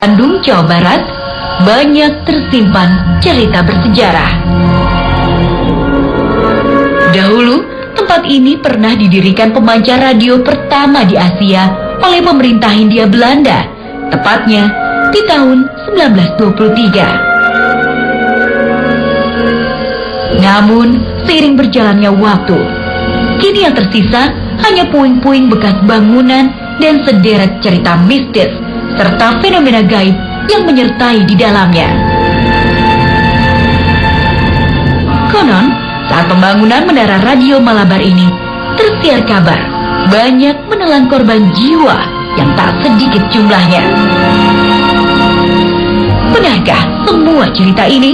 Bandung, Jawa Barat, banyak tersimpan cerita bersejarah. Dahulu, tempat ini pernah didirikan pemancar radio pertama di Asia oleh pemerintah Hindia Belanda, tepatnya di tahun 1923. Namun, seiring berjalannya waktu, kini yang tersisa hanya puing-puing bekas bangunan dan sederet cerita mistis serta fenomena gaib yang menyertai di dalamnya. Konon, saat pembangunan menara radio Malabar ini, tersiar kabar banyak menelan korban jiwa yang tak sedikit jumlahnya. Benarkah semua cerita ini?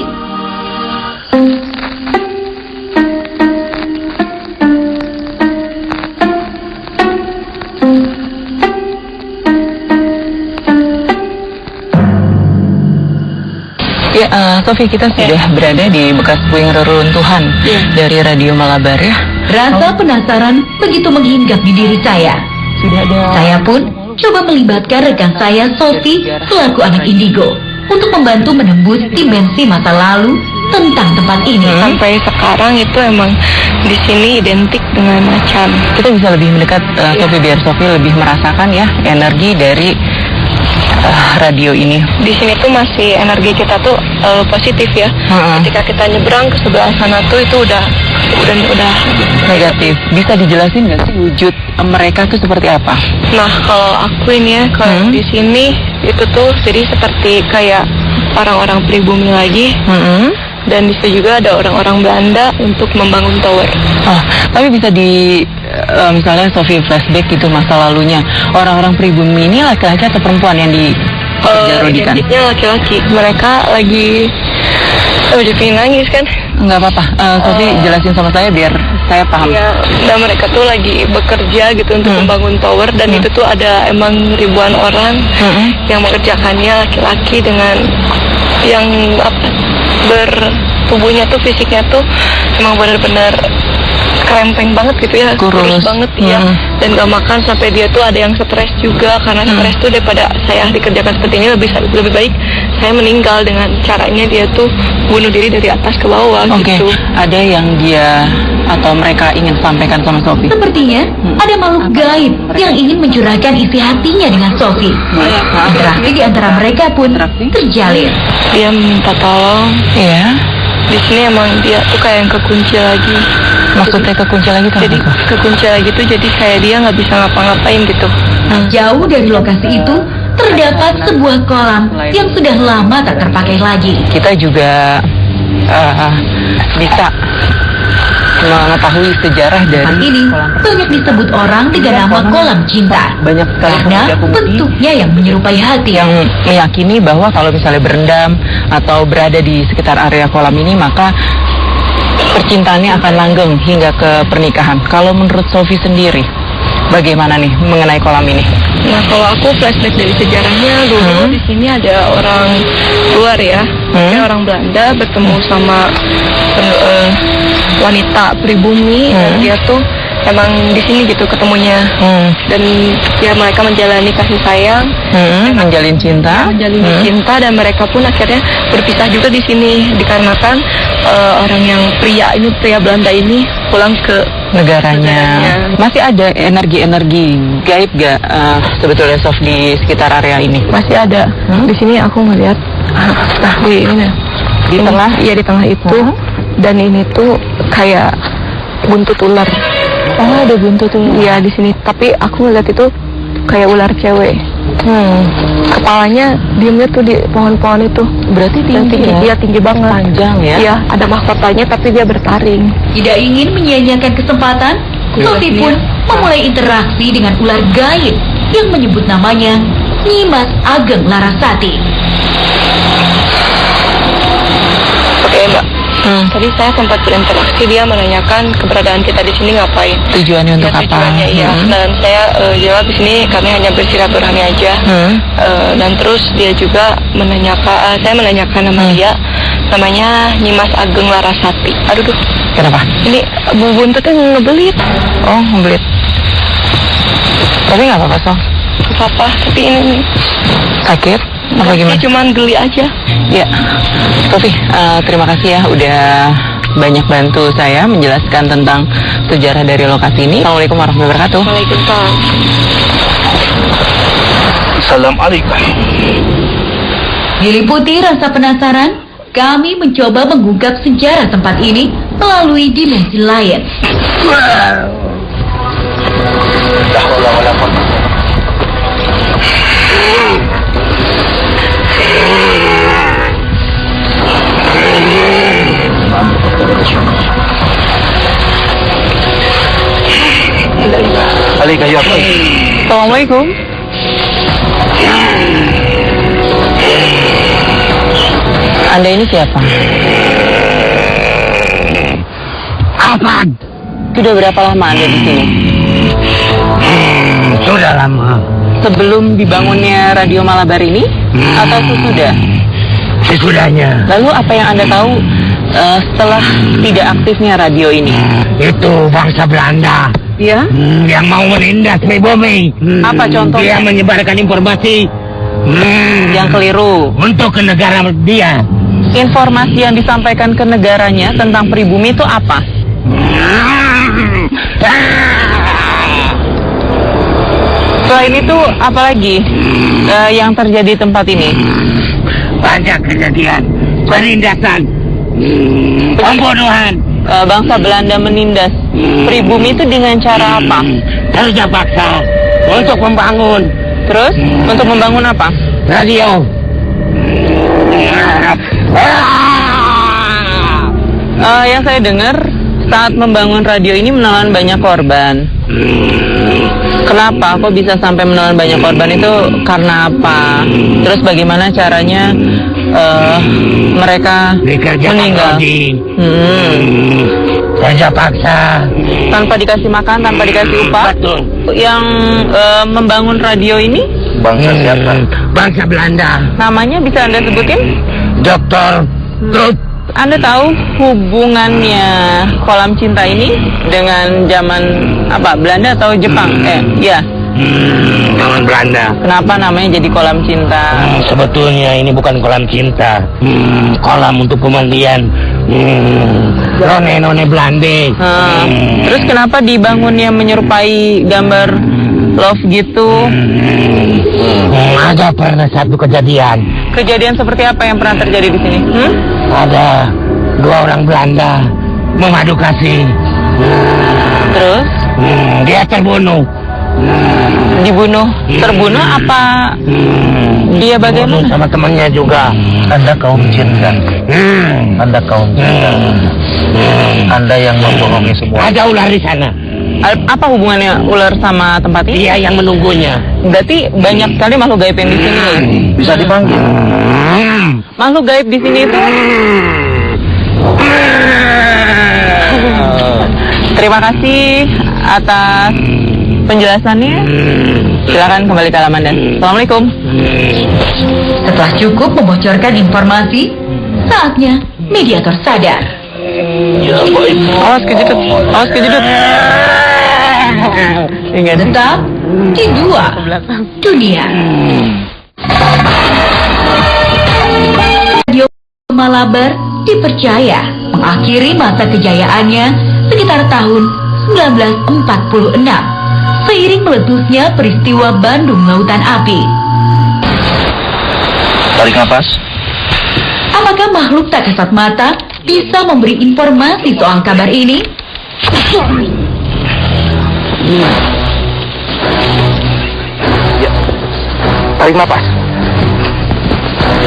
Ya, Sofi, kita sudah berada di bekas puing reruntuhan dari Radio Malabar ya. Rasa penasaran begitu menghinggap di diri saya. Saya pun coba melibatkan rekan saya, Sofi, selaku anak indigo, untuk membantu menembus dimensi masa lalu tentang tempat ini. Sampai sekarang itu emang di sini identik dengan macan. Kita bisa lebih mendekat, Sofi, biar Sofi lebih merasakan ya energi dari radio ini. Di sini tuh masih energi kita tuh positif ya. Ketika kita nyebrang ke sebelah sana tuh itu udah negatif. Bisa dijelasin nggak sih wujud mereka tuh seperti apa? Nah, kalau aku ini ya, kalau di sini itu tuh jadi seperti kayak orang-orang pribumi lagi. Dan di situ juga ada orang-orang Belanda untuk membangun tower. Oh, tapi bisa misalnya Sofi flashback gitu masa lalunya. Orang-orang pribumi ini laki-laki atau perempuan yang dikerjarudikan? Identiknya laki-laki. Mereka lagi pengen nangis kan? Enggak apa-apa. Sofi jelasin sama saya biar saya paham. Iya, dan mereka tuh lagi bekerja gitu untuk membangun tower, dan itu tuh ada emang ribuan orang yang mengerjakannya, laki-laki dengan yang bertubuhnya tuh, fisiknya tuh emang benar-benar krempeng banget gitu ya, kurus banget ya, dan gak makan sampai dia tuh ada yang stres juga, karena stres tuh daripada saya dikerjakan seperti ini lebih baik saya meninggal dengan caranya dia tuh bunuh diri dari atas ke bawah. Gitu. Ada yang dia atau mereka ingin sampaikan sama Sofi? Sepertinya ada makhluk gaib yang ingin mencurahkan isi hatinya dengan Sofi. Interaksi di antara mereka pun terjalin. Dia minta tolong. Iya. Di sini emang dia tuh kayak yang kekunci lagi. Maksudnya kekunci lagi kan? Jadi kekunci lagi tuh jadi kayak dia nggak bisa ngapa-ngapain gitu. Jauh dari lokasi itu terdapat sebuah kolam yang sudah lama tak terpakai lagi. Kita juga bisa mengetahui sejarah dari tempat ini banyak disebut orang dengan nama kolam cinta. Banyak sekali karena bentuknya yang menyerupai hati, yang meyakini bahwa kalau misalnya berendam atau berada di sekitar area kolam ini maka percintaannya akan langgeng hingga ke pernikahan. Kalau menurut Sofi sendiri, bagaimana nih mengenai kolam ini? Nah, kalau aku flashback dari sejarahnya dulu di sini ada orang luar ya, orang Belanda bertemu sama wanita pribumi, dan dia tuh emang di sini gitu ketemunya, dan ya mereka menjalani kasih sayang, menjalin cinta, cinta, dan mereka pun akhirnya berpisah juga di sini dikarenakan orang yang pria Belanda ini pulang ke negaranya. Masih ada energi-energi gaib gak sebetulnya Sof di sekitar area ini? Masih ada. Di sini aku ngeliat di tengah, ya di tengah itu, dan ini tuh kayak buntut ular. Oh, ada buntut ular. Iya, di sini. Tapi aku ngeliat itu kayak ular cewek. Kepalanya diemnya tuh di pohon-pohon itu. Berarti tinggi ya? Iya, tinggi banget. Panjang ya? Iya, ada mahkotanya tapi dia bertaring. Tidak ingin menyia-nyiakan kesempatan, Sofi pun memulai interaksi dengan ular gaib yang menyebut namanya Nyimas Ageng Larasati. Oke, Mbak. Tadi saya sempat berinteraksi, dia menanyakan keberadaan kita di sini ngapain. Tujuannya untuk apa? Tujuannya iya. Dan saya jawab di sini kami hanya bersilaturahmi aja. Dan terus dia juga menanyakan, saya menanyakan nama dia, namanya Nyimas Ageng Larasati. Aduh. Kenapa? Ini buntutnya ngebelit. Oh, ngebelit. Tapi nggak apa-apa, Sof. Apa? Tapi ini sakit? Apa gimana? Cuman geli aja. Ya, Sofi, terima kasih ya udah banyak bantu saya menjelaskan tentang sejarah dari lokasi ini. Assalamualaikum warahmatullahi wabarakatuh. Waalaikumsalam. Assalamualaikum. Diliputi rasa penasaran, kami mencoba mengungkap sejarah tempat ini melalui dimensi lain. Assalamualaikum. Anda ini siapa? Apaan? Sudah berapa lama Anda di sini? Sudah lama. Sebelum dibangunnya Radio Malabar ini atau sesudah? Sesudahnya. Lalu apa yang Anda tahu setelah tidak aktifnya radio ini? Itu bangsa Belanda. Ya? Yang mau menindas pribumi. Apa contohnya? Dia menyebarkan informasi Yang keliru. untuk ke negara dia. Informasi yang disampaikan ke negaranya tentang pribumi itu apa? Selain itu, apalagi yang terjadi di tempat ini? Banyak kejadian penindasan, pembunuhan. Bangsa Belanda menindas pribumi itu dengan cara apa? Kerja paksa untuk membangun Terus, untuk membangun apa? radio. Yang saya dengar, saat membangun radio ini menelan banyak korban. Kenapa? Kok bisa sampai menelan banyak korban itu karena apa? Terus bagaimana caranya mereka Dikerjakan meninggal? lagi. Kerja paksa. Tanpa dikasih makan, tanpa dikasih upah? Betul. Yang membangun radio ini, Bangsa siapa? Bangsa Belanda. namanya bisa Anda sebutin? Dokter Trup. Anda tahu hubungannya kolam cinta ini dengan zaman apa? Belanda atau Jepang? Ya. Tangan Belanda. Kenapa namanya jadi kolam cinta? Sebetulnya ini bukan kolam cinta. Kolam untuk pemandian. None Belanda. Terus kenapa dibangunnya menyerupai gambar love gitu? Ada pernah satu kejadian. Kejadian seperti apa yang pernah terjadi di sini? Ada 2 orang Belanda memadu kasih. Terus Dia terbunuh. dibunuh, terbunuh apa? Dia bagaimana? Sama temannya juga. Anda kaum cinta. Anda kaum cinta. Anda yang membohongi semua. Ada ular di sana. Apa hubungannya ular sama tempat ini? Dia yang menunggunya. Berarti banyak sekali makhluk gaib yang di sini. Bisa dipanggil. Makhluk gaib di sini itu. Terima kasih atas penjelasannya. Silakan kembali ke halaman dan. Assalamualaikum. Setelah cukup membocorkan informasi, saatnya mediator sadar. Awas kejedut, awas kejedut. Ingat. Tetap di 2 dunia. Radio Malabar dipercaya mengakhiri masa kejayaannya sekitar tahun 1946 seiring meletusnya peristiwa Bandung Lautan Api. Tarik nafas. Apakah makhluk tak kasat mata bisa memberi informasi soal kabar ini? Tarik nafas.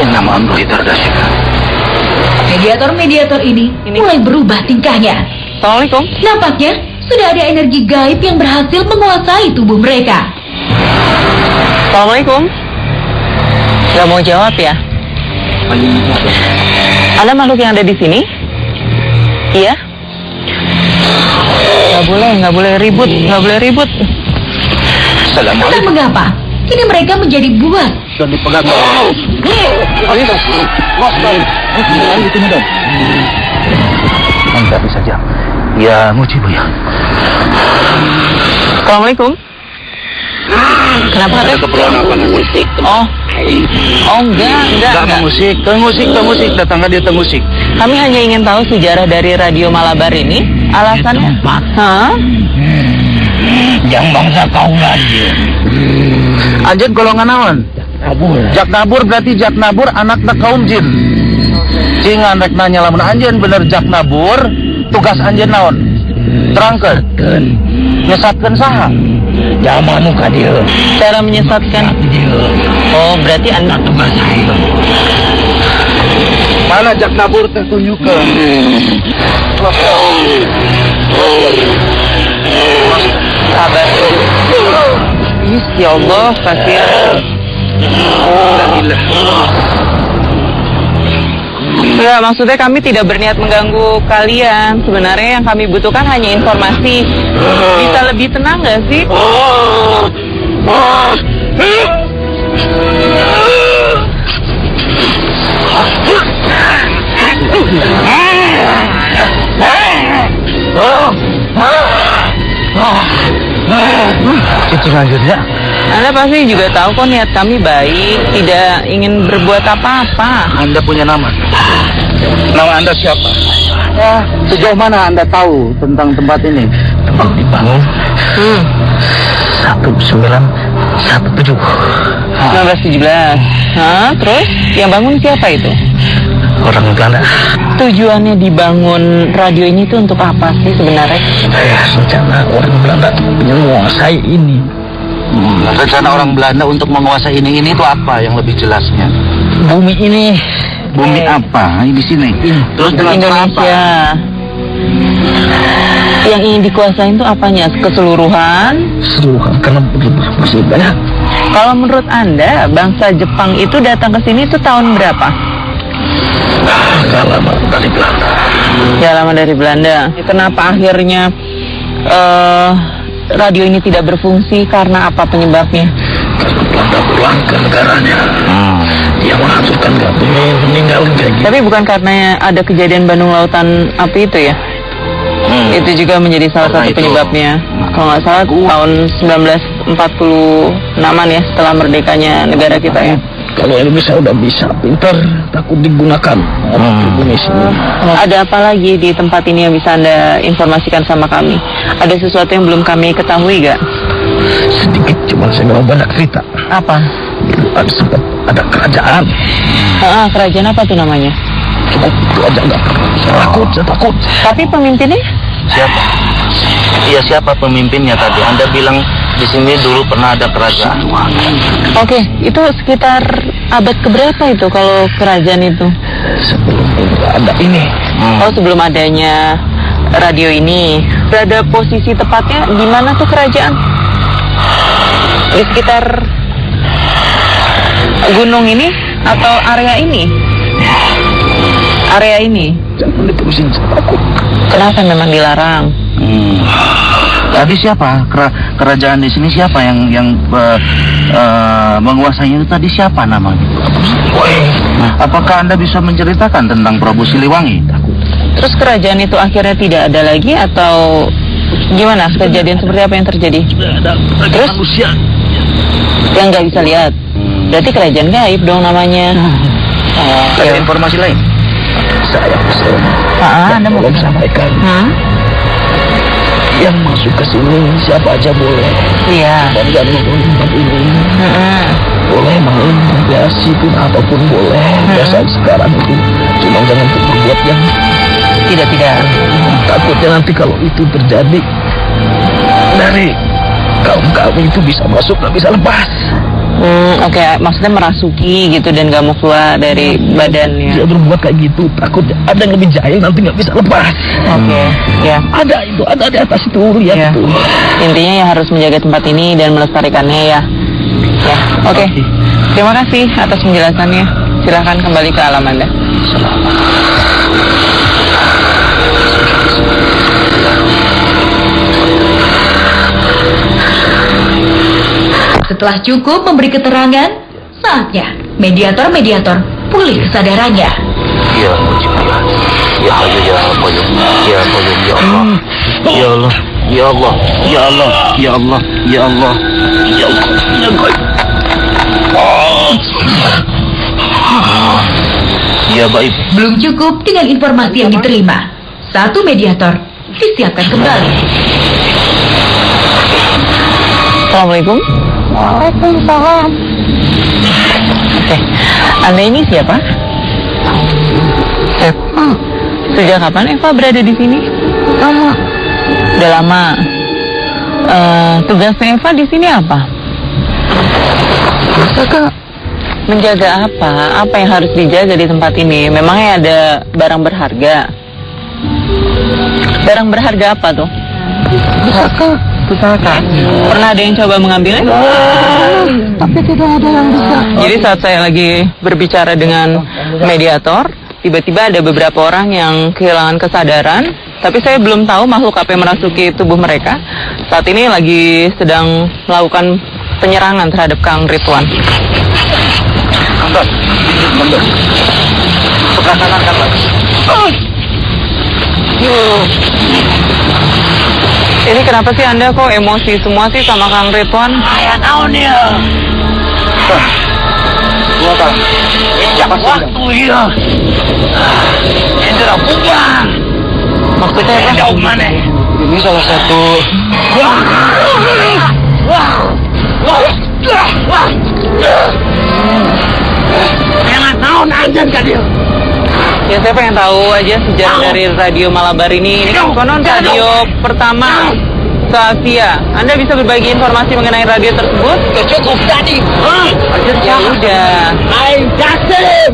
Yang nama Android terdasyat. Mediator-mediator ini mulai berubah tingkahnya. Assalamualaikum. Nampaknya sudah ada energi gaib yang berhasil menguasai tubuh mereka. Assalamualaikum. Gak mau jawab ya? Ada makhluk yang ada di sini? Iya? Gak boleh ribut, gak boleh ribut. Entah mengapa, kini mereka menjadi buas. Dan dipegang. Itu mudah. Anda bisa saja. Ya, mujibu ya. Assalamualaikum. Kenapa Ada katanya? keperluan apa nanti? Enggak. musik, musik, datangkan dia musik. Kami hanya ingin tahu sejarah dari Radio Malabar ini. Alasannya? Hah? Yang bangsa kau lagi. Anjen golongan naon? Jak nabur berarti jak nabur anakna kaum jin. Cingan rek nanya lamun anjen bener jak nabur, tugas anjen naon? Terangkeun. Nyesatkeun saha? Jamanu ka dieu. Cara menyesatkan? Oh, berarti Anda Tugas saya. Mana jak nabur teh tunjukkeun. sabar. Ya Allah, kasihan. Ya, maksudnya kami tidak berniat mengganggu kalian. Sebenarnya yang kami butuhkan hanya informasi. Bisa lebih tenang nggak sih? Itu lanjutnya. Anda pasti juga tahu kok niat kami baik, tidak ingin berbuat apa-apa. Anda punya nama? Nama Anda siapa? Ya, Sejauh mana Anda tahu tentang tempat ini? Tempat dibangun 1917. 1917. Hah, terus yang bangun siapa itu? Orang Belanda. Tujuannya dibangun radio ini tuh untuk apa sih sebenarnya? Rencana orang Belanda menguasai ini. Rencana orang Belanda untuk menguasai ini itu apa yang lebih jelasnya? Bumi ini. Bumi apa? Di sini. Terus dengan Indonesia. Yang ingin dikuasain tuh apanya? Keseluruhan? Seluruhan karena masih banyak. Kalau menurut Anda, bangsa Jepang itu datang ke sini tuh tahun berapa? Agak lama dari Belanda. Ya, lama dari Belanda. Kenapa akhirnya radio ini tidak berfungsi? Karena apa penyebabnya? Karena Belanda pulang ke negaranya. Dia menghancurkan nggak meninggal kayak gitu. Tapi bukan karena ada kejadian Bandung Lautan Api itu ya? Itu juga menjadi salah Karena satu itu. penyebabnya. Kalau nggak salah tahun 1946 ya, setelah merdekanya negara kita ya. Kalau Indonesia udah bisa pintar, takut digunakan. Di sini. Ada apa lagi di tempat ini yang bisa Anda informasikan sama kami? Ada sesuatu yang belum kami ketahui gak? Sedikit, cuma saya nggak mau banyak cerita. Apa? Ada sempat ada kerajaan. Kerajaan apa tuh namanya? Cuma itu aja nggak. Saya takut. Tapi pemimpinnya? Siapa? Iya, siapa pemimpinnya tadi? Anda bilang di sini dulu pernah ada kerajaan. Oke, itu sekitar abad keberapa itu kalau kerajaan itu? Sebelum ada ini. Oh, sebelum adanya radio ini. Berada posisi tepatnya di mana tuh kerajaan? Di sekitar gunung ini atau area ini? Area ini. Jangan diterusin, saya takut. Kenapa memang dilarang? Tadi siapa? Kerajaan di sini siapa yang menguasainya itu tadi siapa namanya? Nah, apakah Anda bisa menceritakan tentang Prabu Siliwangi? Terus kerajaan itu akhirnya tidak ada lagi atau gimana? Kejadian seperti apa yang terjadi? Terus? Manusia. Yang nggak bisa lihat. Berarti kerajaan gaib dong namanya. Ada informasi lain? Saya Anda mau belum sampaikan. Yang masuk ke sini siapa aja boleh. Iya. Dan yang nonton tempat ini boleh main rekreasi pun apapun boleh. Biasa sekarang itu cuma jangan berbuat yang Tidak. takutnya nanti kalau itu terjadi dari kaum kami itu bisa masuk nggak bisa lepas. Oke, maksudnya merasuki gitu dan nggak mau keluar dari badannya. Dia berbuat kayak gitu takutnya ada yang lebih jahil nanti nggak bisa lepas. Oke, ya. Ada di atas itu lihat Ya. itu. Intinya ya harus menjaga tempat ini dan melestarikannya ya. Ya, oke. Terima kasih atas penjelasannya. Silahkan kembali ke alam Anda. Setelah cukup memberi keterangan, saatnya mediator-mediator pulih kesadarannya. Ya Hayu ya Qayyum, ya Qayyum ya Allah. Ya Allah, Ya Allah, ya Allah, ya Allah, ya Allah, ya Allah, ya Allah. Ya baik. Belum cukup dengan informasi yang diterima. Satu mediator disiapkan kembali. Assalamualaikum. Waalaikumsalam. Oke, Anda ini siapa? Sejak kapan Eva berada di sini? Lama. Udah lama. Tugasnya Eva di sini apa? Menjaga apa? Apa yang harus dijaga di tempat ini? Memangnya ada barang berharga? Barang berharga apa tuh? Pusaka. Pernah ada yang coba mengambilnya? Tapi tidak ada yang bisa. Jadi saat saya lagi berbicara dengan mediator, tiba-tiba ada beberapa orang yang kehilangan kesadaran, tapi saya belum tahu makhluk apa yang merasuki tubuh mereka. Saat ini lagi sedang melakukan penyerangan terhadap Kang Ridwan. Kantor. Sebelah kanan kantor. Ini kenapa sih Anda kok emosi semua sih sama Kang Ridwan? Ayah tahu nih ya. Gua Kang. Siapa sih? Waktu ya. Ini udah bubar. Maksudnya apa? Jauh mana? Ini salah satu. Jangan tahu nanjan kan dia. Ya saya pengen tahu aja sejarah dari Radio Malabar ini. Ini kan konon radio pertama se-Asia. Anda bisa berbagi informasi mengenai radio tersebut? Cukup tadi. Ya udah. Aing Dasim.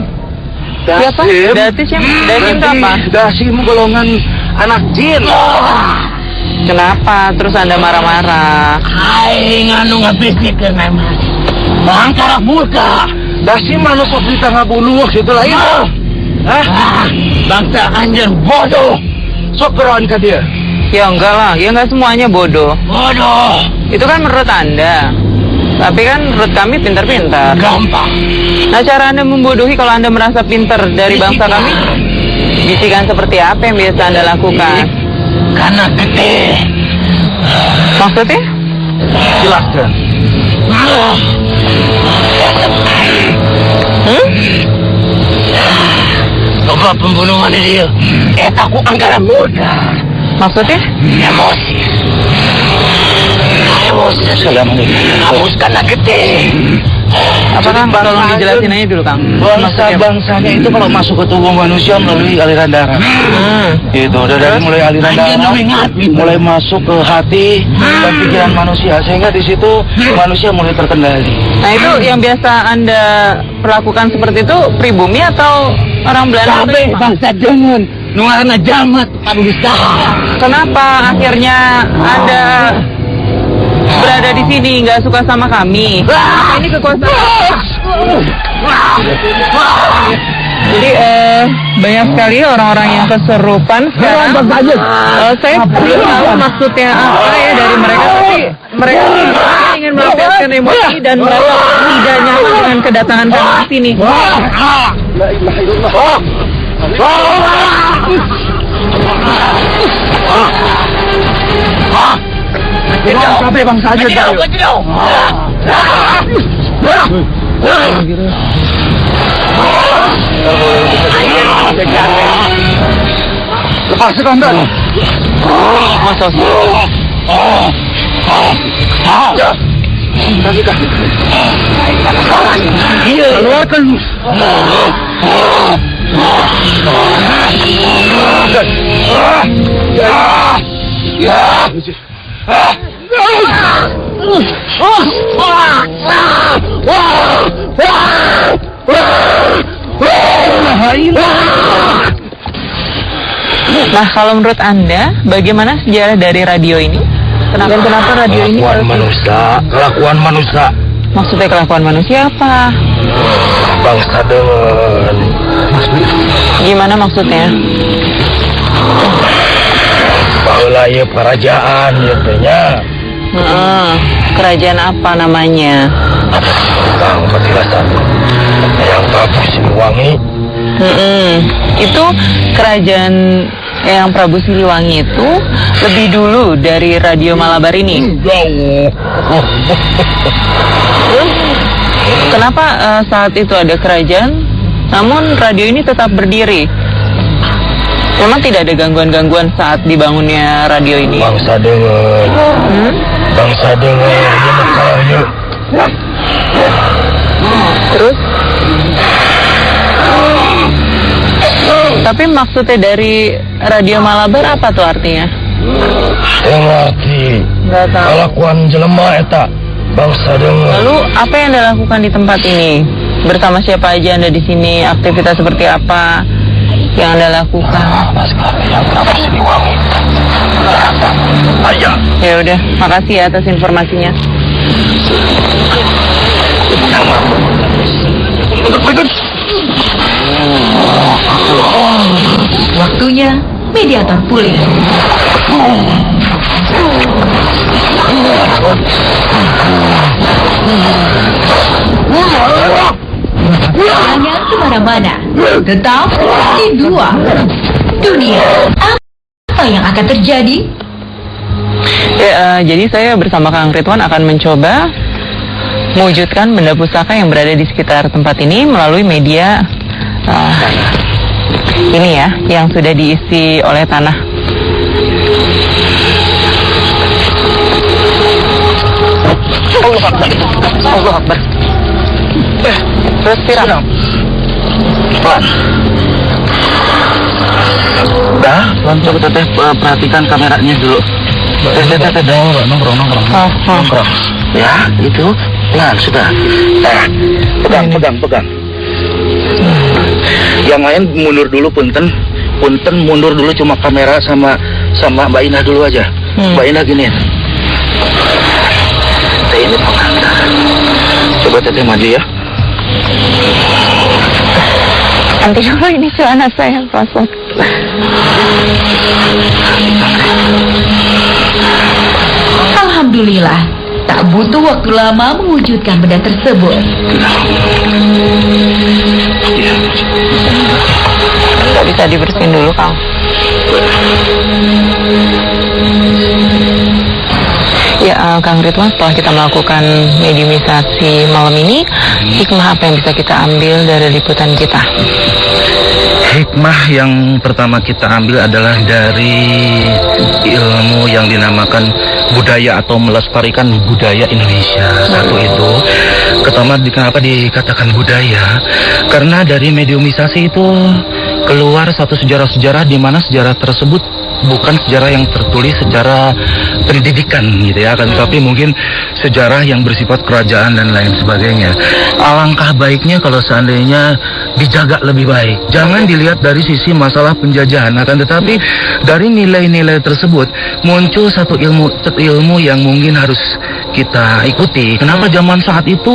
Siapa? Datis yang Dasim itu apa? Dasim golongan anak jin. Kenapa? Terus Anda marah-marah? Aing anu ngabisikeun mas. Bangkara murka. Dasim anu kok kita ngabunuh gitu lain. Hah? Bangsa anjir bodoh. Sok keroan ke dia. Ya enggak lah, ya enggak semuanya bodoh. Bodoh. Itu kan menurut Anda. Tapi kan menurut kami pintar-pintar. Gampang. Nah, cara Anda membodohi kalau Anda merasa pintar dari bangsa kami? Bisikan seperti apa yang biasa Anda lakukan? Karena gede. Maksudnya? Jelaskan. Coba pembunuhan dia. Eta ku angkara murka. Maksudnya? Emosi. Emosi. Hapus karena gede. Apakah tolong dijelasin aja dulu, Kang? Bangsa-bangsanya itu kalau masuk ke tubuh manusia melalui aliran darah. Itu dari mulai aliran darah, mulai masuk ke hati dan pikiran manusia, sehingga di situ manusia mulai terkendali. Nah, itu yang biasa Anda perlakukan seperti itu pribumi atau orang Belanda? Sampai bangsa dengan nuarana jamat panusaha. Kenapa akhirnya Anda berada di sini nggak suka sama kami? Ini kekuasaan. Jadi banyak sekali orang-orang yang kesurupan sekarang. Saya belum tahu maksudnya apa ya dari mereka, tapi mereka ingin melampiaskan emosi dan mereka tidak nyaman dengan kedatangan kami di sini. Sampai bangsa aja lepas sekondan. Masa Keluarkan. Nah, kalau menurut Anda, bagaimana sejarah dari radio ini? Kenapa radio ini harus... Kelakuan manusia. Maksudnya kelakuan manusia apa? Bangsa dengan Gimana maksudnya? Baheula ieu kerajaan ieu teh nya. Kerajaan apa namanya? Kang petilasan. Yang Prabu Siliwangi. Itu kerajaan Eyang Prabu Siliwangi itu lebih dulu dari Radio Malabar ini. Kenapa saat itu ada kerajaan, namun radio ini tetap berdiri? Memang tidak ada gangguan-gangguan saat dibangunnya radio ini. Bangsa denger, bangsa denger, dia makanya. Terus? Tapi maksudnya dari Radio Malabar apa tuh artinya? Ngerti. Nggak tahu. Kelakuan jelema eta bangsa denger. Lalu apa yang Anda lakukan di tempat ini? Bersama siapa aja Anda di sini? Aktivitas seperti apa yang Anda lakukan? Yang Prabu Siliwangi. Ayah. Ya udah, makasih ya atas informasinya. Waktunya mediator pulih. Hanya kemana-mana, tetap di dua dunia. Apa yang akan terjadi? Ya, jadi saya bersama Kang Ridwan akan mencoba mewujudkan benda pusaka yang berada di sekitar tempat ini melalui media ini ya, yang sudah diisi oleh tanah. Allah Akbar. Allah Akbar. Terus tiram. Pelan. Dah, pelan coba teteh perhatikan kameranya dulu. Teteh nongkrong. Ya, itu pelan sudah. Pegang. Yang lain mundur dulu punten mundur dulu, cuma kamera sama Mbak Inah dulu aja. Mbak Inah gini. Teh ini pengantar. Coba teteh maju ya. Nanti dulu ini celana saya pasang. Alhamdulillah, tak butuh waktu lama mewujudkan benda tersebut. Nggak bisa dibersihin dulu, Kang. Ya, Kang Ridwan, setelah kita melakukan mediumisasi malam ini, hikmah apa yang bisa kita ambil dari liputan kita? Hikmah yang pertama kita ambil adalah dari ilmu yang dinamakan budaya atau melestarikan budaya Indonesia. Satu itu, kenapa dikatakan budaya? Karena dari mediumisasi itu keluar satu sejarah-sejarah di mana sejarah tersebut bukan sejarah yang tertulis secara pendidikan gitu ya kan, tapi mungkin sejarah yang bersifat kerajaan dan lain sebagainya. Alangkah baiknya kalau seandainya dijaga lebih baik. Jangan dilihat dari sisi masalah penjajahan, akan tetapi dari nilai-nilai tersebut muncul satu ilmu yang mungkin harus kita ikuti. Kenapa zaman saat itu